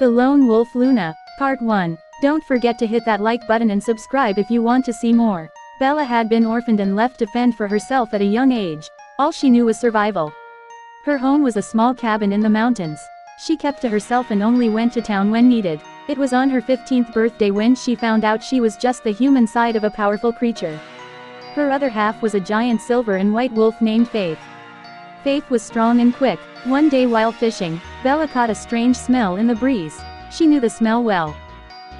The Lone Wolf Luna, Part 1. Don't forget to hit that like button and subscribe if you want to see more. Bella had been orphaned and left to fend for herself at a young age. All she knew was survival. Her home was a small cabin in the mountains. She kept to herself and only went to town when needed. It was on her 15th birthday when she found out she was just the human side of a powerful creature. Her other half was a giant silver and white wolf named Faith. Faith was strong and quick. One day while fishing, Bella caught a strange smell in the breeze. She knew the smell well.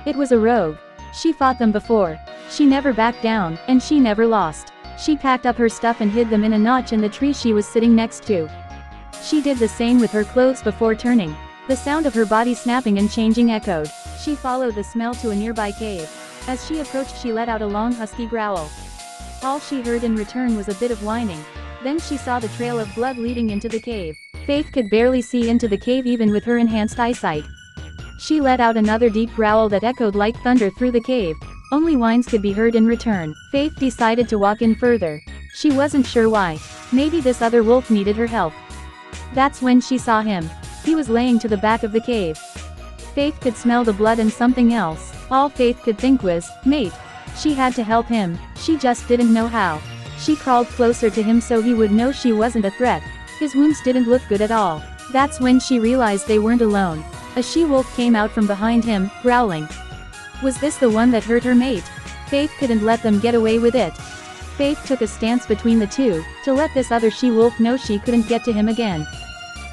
It was a rogue. She fought them before. She never backed down, and she never lost. She packed up her stuff and hid them in a notch in the tree she was sitting next to. She did the same with her clothes before turning. The sound of her body snapping and changing echoed. She followed the smell to a nearby cave. As she approached, she let out a long husky growl. All she heard in return was a bit of whining. Then she saw the trail of blood leading into the cave. Faith could barely see into the cave even with her enhanced eyesight. She let out another deep growl that echoed like thunder through the cave. Only whines could be heard in return. Faith decided to walk in further. She wasn't sure why. Maybe this other wolf needed her help. That's when she saw him. He was laying to the back of the cave. Faith could smell the blood and something else. All Faith could think was, mate. She had to help him. She just didn't know how. She crawled closer to him so he would know she wasn't a threat. His wounds didn't look good at all. That's when she realized they weren't alone. A she-wolf came out from behind him, growling. Was this the one that hurt her mate? Faith couldn't let them get away with it. Faith took a stance between the two, to let this other she-wolf know she couldn't get to him again.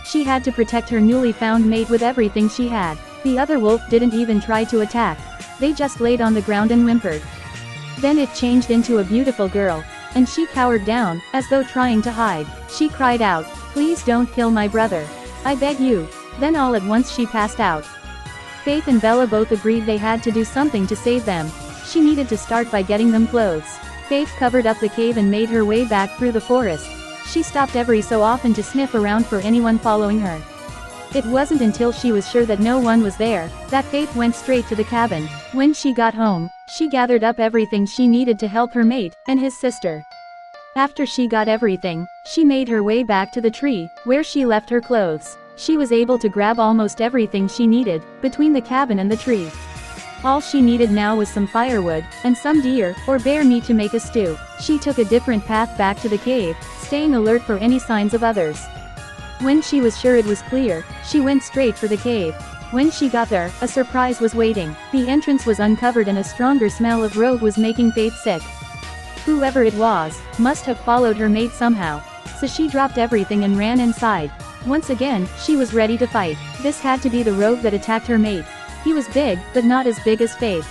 She had to protect her newly found mate with everything she had. The other wolf didn't even try to attack. They just laid on the ground and whimpered. Then it changed into a beautiful girl. And she cowered down, as though trying to hide. She cried out, "Please don't kill my brother. I beg you." Then all at once she passed out. Faith and Bella both agreed they had to do something to save them. She needed to start by getting them clothes. Faith covered up the cave and made her way back through the forest. She stopped every so often to sniff around for anyone following her. It wasn't until she was sure that no one was there, that Faith went straight to the cabin. When she got home, she gathered up everything she needed to help her mate, and his sister. After she got everything, she made her way back to the tree, where she left her clothes. She was able to grab almost everything she needed, between the cabin and the tree. All she needed now was some firewood, and some deer, or bear meat to make a stew. She took a different path back to the cave, staying alert for any signs of others. When she was sure it was clear, she went straight for the cave. When she got there, a surprise was waiting. The entrance was uncovered and a stronger smell of rogue was making Faith sick. Whoever it was, must have followed her mate somehow. So she dropped everything and ran inside. Once again, she was ready to fight. This had to be the rogue that attacked her mate. He was big, but not as big as Faith.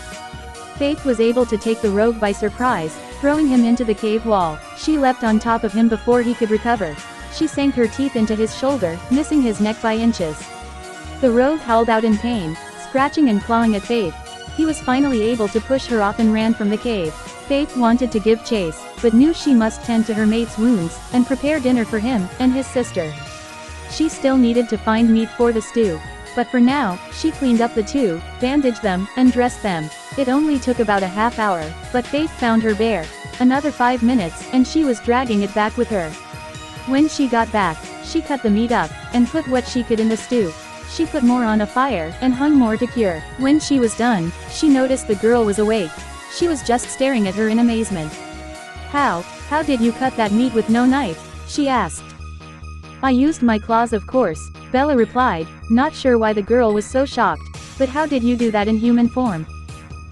Faith was able to take the rogue by surprise, throwing him into the cave wall. She leapt on top of him before he could recover. She sank her teeth into his shoulder, missing his neck by inches. The rogue howled out in pain, scratching and clawing at Faith. He was finally able to push her off and ran from the cave. Faith wanted to give chase, but knew she must tend to her mate's wounds, and prepare dinner for him, and his sister. She still needed to find meat for the stew. But for now, she cleaned up the two, bandaged them, and dressed them. It only took about a half hour, but Faith found her bear. Another 5 minutes, and she was dragging it back with her. When she got back, she cut the meat up, and put what she could in the stew. She put more on a fire, and hung more to cure. When she was done, she noticed the girl was awake. She was just staring at her in amazement. How did you cut that meat with no knife?" she asked. "I used my claws, of course," Bella replied, not sure why the girl was so shocked. "But how did you do that in human form?"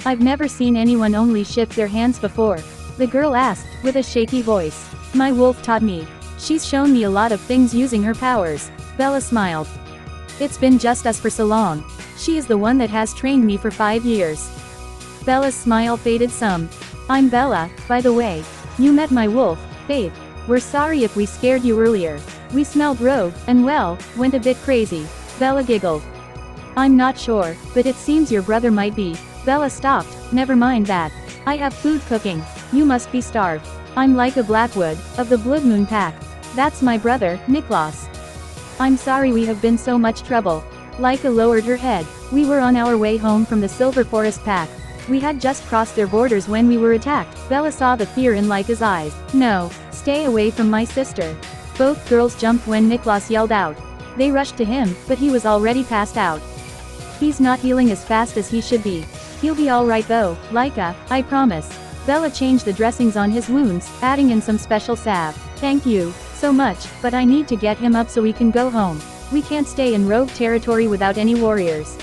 "I've never seen anyone only shift their hands before," the girl asked, with a shaky voice. "My wolf taught me. She's shown me a lot of things using her powers." Bella smiled. "It's been just us for so long. She is the one that has trained me for 5 years. Bella's smile faded some. "I'm Bella, by the way. You met my wolf, Faith. We're sorry if we scared you earlier. We smelled rogue, and well, went a bit crazy." Bella giggled. "I'm not sure, but it seems your brother might be." Bella stopped. "Never mind that. I have food cooking. You must be starved." "I'm like a Blackwood, of the Blood Moon Pack. That's my brother, Niklas. I'm sorry we have been so much trouble." Laika lowered her head. "We were on our way home from the Silver Forest Pack. We had just crossed their borders when we were attacked." Bella saw the fear in Laika's eyes. "No, stay away from my sister." Both girls jumped when Niklas yelled out. They rushed to him, but he was already passed out. He's not healing as fast as he should be. He'll be alright though, Laika, I promise. Bella changed the dressings on his wounds, adding in some special salve. Thank you so much, but I need to get him up so we can go home. We can't stay in rogue territory without any warriors.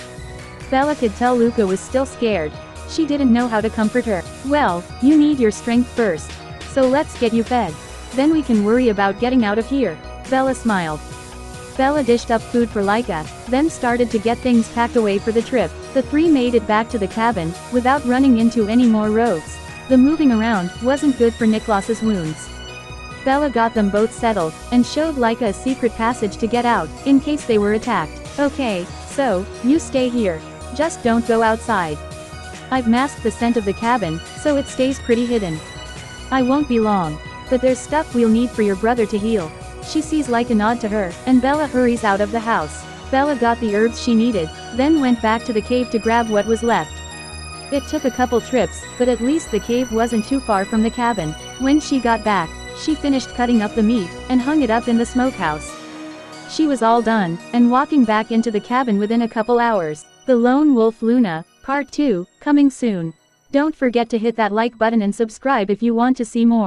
Bella could tell Luca was still scared. She didn't know how to comfort her. Well, you need your strength first. So let's get you fed. Then we can worry about getting out of here. Bella smiled. Bella dished up food for Laika, then started to get things packed away for the trip. The three made it back to the cabin, without running into any more rogues. The moving around wasn't good for Niklas's wounds. Bella got them both settled, and showed Laika a secret passage to get out, in case they were attacked. Okay, so, you stay here. Just don't go outside. I've masked the scent of the cabin, so it stays pretty hidden. I won't be long. But there's stuff we'll need for your brother to heal. She sees Laika nod to her, and Bella hurries out of the house. Bella got the herbs she needed, then went back to the cave to grab what was left. It took a couple trips, but at least the cave wasn't too far from the cabin. When she got back, she finished cutting up the meat, and hung it up in the smokehouse. She was all done, and walking back into the cabin within a couple hours. The Lone Wolf Luna, Part 2, coming soon. Don't forget to hit that like button and subscribe if you want to see more.